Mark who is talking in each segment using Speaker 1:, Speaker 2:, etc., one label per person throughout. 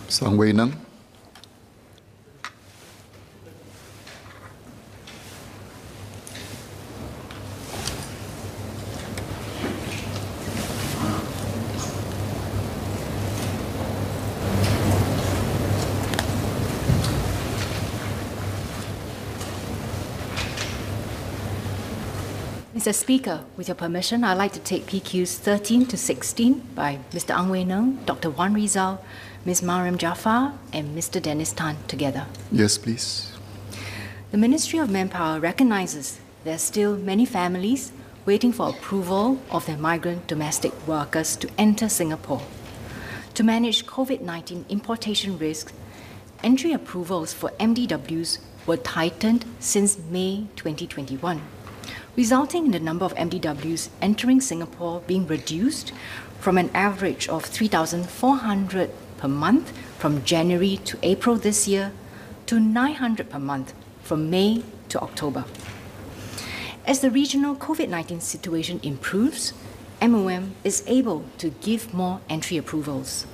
Speaker 1: Sang Wei Nang.
Speaker 2: Mr. Speaker, with your permission, I'd like to take PQs 13 to 16 by Mr. Ang Wei Nang, Dr. Wan Rizal, Ms. Mariam Jaafar, and Mr. Dennis Tan together.
Speaker 1: Yes, please.
Speaker 2: The Ministry of Manpower recognizes there are still many families waiting for approval of their migrant domestic workers to enter Singapore. To manage COVID-19 importation risks, entry approvals for MDWs were tightened since May 2021. Resulting in the number of MDWs entering Singapore being reduced from an average of 3,400 per month from January to April this year to 900 per month from May to October. As the regional COVID-19 situation improves, MOM is able to give more entry approvals.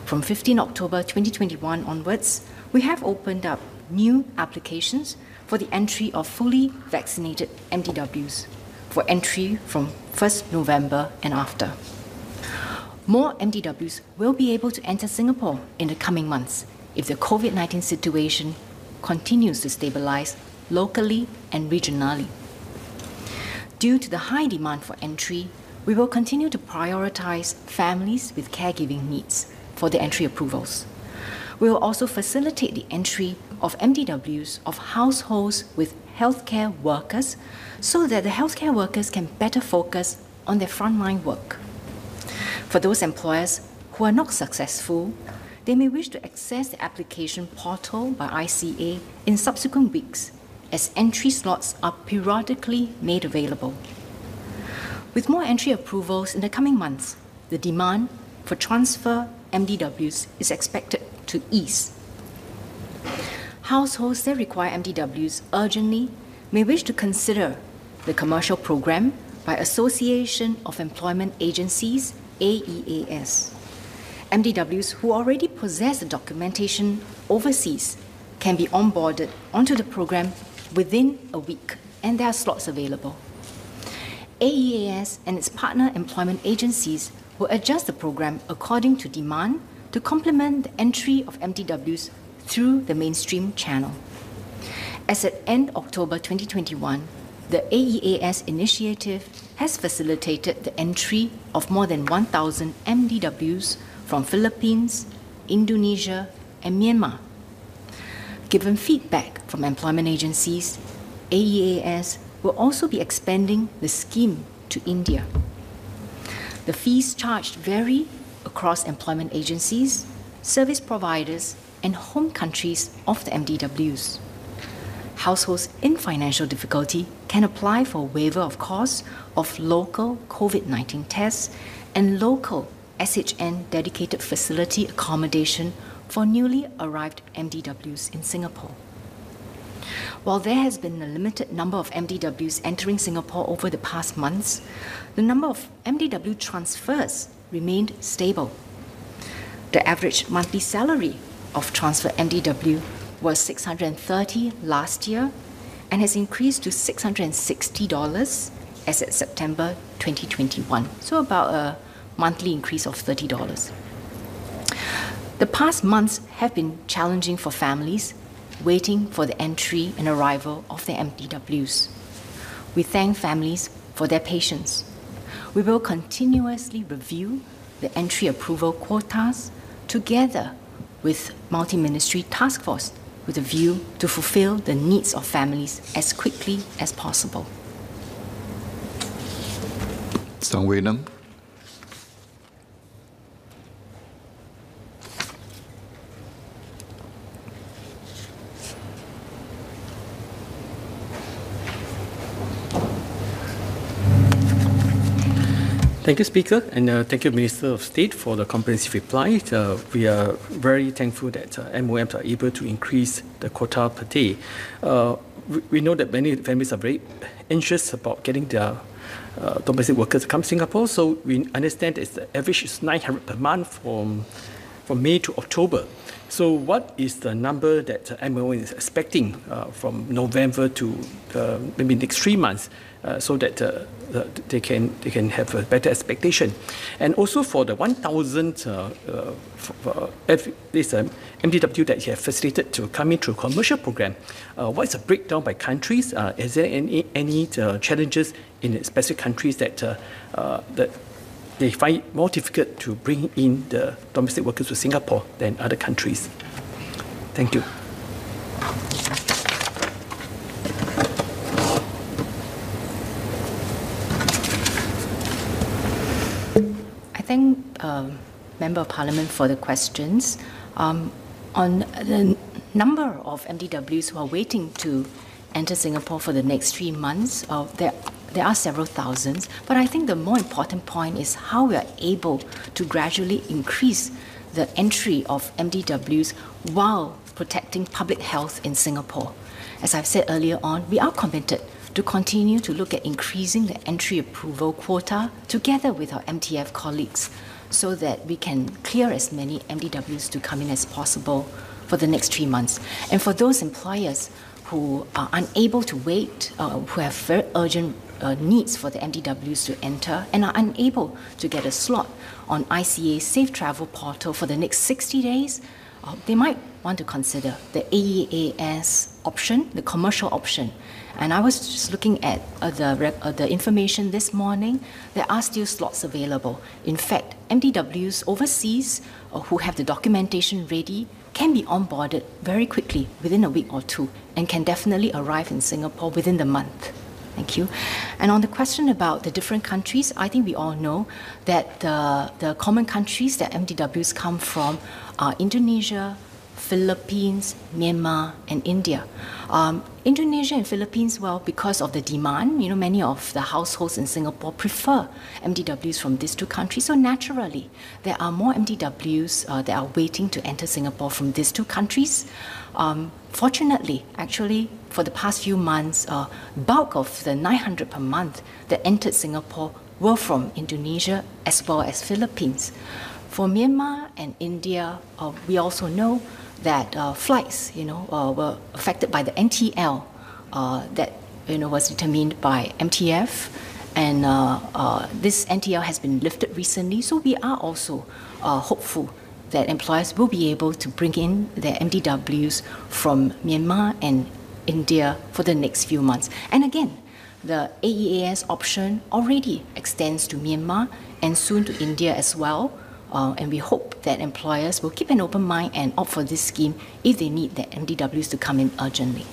Speaker 2: From 15 October 2021 onwards, we have opened up new applications for the entry of fully vaccinated MDWs for entry from 1st November and after. More MDWs will be able to enter Singapore in the coming months if the COVID-19 situation continues to stabilize locally and regionally. Due to the high demand for entry, we will continue to prioritize families with caregiving needs for the entry approvals. We will also facilitate the entry of MDWs of households with healthcare workers so that the healthcare workers can better focus on their frontline work. For those employers who are not successful, they may wish to access the application portal by ICA in subsequent weeks as entry slots are periodically made available. With more entry approvals in the coming months, the demand for transfer MDWs is expected to ease. Households that require MDWs urgently may wish to consider the commercial program by Association of Employment Agencies, AEAS. MDWs who already possess the documentation overseas can be onboarded onto the program within a week, and there are slots available. AEAS and its partner employment agencies will adjust the program according to demand to complement the entry of MDWs through the mainstream channel. As at end October 2021, the AEAS initiative has facilitated the entry of more than 1,000 MDWs from Philippines, Indonesia, and Myanmar. Given feedback from employment agencies, AEAS will also be expanding the scheme to India. The fees charged vary across employment agencies, service providers, and home countries of the MDWs. Households in financial difficulty can apply for waiver of costs of local COVID-19 tests and local SHN dedicated facility accommodation for newly arrived MDWs in Singapore. While there has been a limited number of MDWs entering Singapore over the past months, the number of MDW transfers remained stable. The average monthly salary of transfer MDW was $630 last year and has increased to $660 as of September 2021, so about a monthly increase of $30. The past months have been challenging for families waiting for the entry and arrival of their MDWs. We thank families for their patience. We will continuously review the entry approval quotas together with multi-ministry task force with a view to fulfill the needs of families as quickly as possible.
Speaker 1: Sang Wei Nang.
Speaker 3: Thank you, Speaker, and thank you, Minister of State, for the comprehensive reply. We are very thankful that MOMs are able to increase the quota per day. We know that many families are very anxious about getting their domestic workers to come to Singapore, so we understand that the average is 900 per month from May to October. So what is the number that MOM is expecting from November to maybe next 3 months, so that they can have a better expectation? And also for the 1,000 this MDW that you have facilitated to come into a commercial program, what is the breakdown by countries? Is there any challenges in specific countries that they find it more difficult to bring in the domestic workers to Singapore than other countries? Thank you.
Speaker 2: I thank Member of Parliament for the questions. On the number of MDWs who are waiting to enter Singapore for the next 3 months, there are several thousands, but I think the more important point is how we are able to gradually increase the entry of MDWs while protecting public health in Singapore. As I've said earlier on, we are committed to continue to look at increasing the entry approval quota together with our MTF colleagues so that we can clear as many MDWs to come in as possible for the next 3 months. And for those employers who are unable to wait, who have very urgent needs for the MDWs to enter and are unable to get a slot on ICA's Safe Travel portal for the next 60 days, they might want to consider the AEAS option, the commercial option. And I was just looking at the information this morning. There are still slots available. In fact, MDWs overseas who have the documentation ready can be onboarded very quickly, within a week or two, and can definitely arrive in Singapore within the month. Thank you. And on the question about the different countries, I think we all know that the common countries that MDWs come from are Indonesia, Philippines, Myanmar, and India. Indonesia and Philippines, well, because of the demand, many of the households in Singapore prefer MDWs from these two countries. So naturally, there are more MDWs that are waiting to enter Singapore from these two countries. Fortunately, actually, for the past few months, bulk of the 900 per month that entered Singapore were from Indonesia as well as Philippines. For Myanmar and India, we also know that flights, were affected by the NTL that, was determined by MTF, and this NTL has been lifted recently. So we are also hopeful that employers will be able to bring in their MDWs from Myanmar and India for the next few months. And again, the AEAS option already extends to Myanmar and soon to India as well. And we hope that employers will keep an open mind and opt for this scheme if they need their MDWs to come in urgently.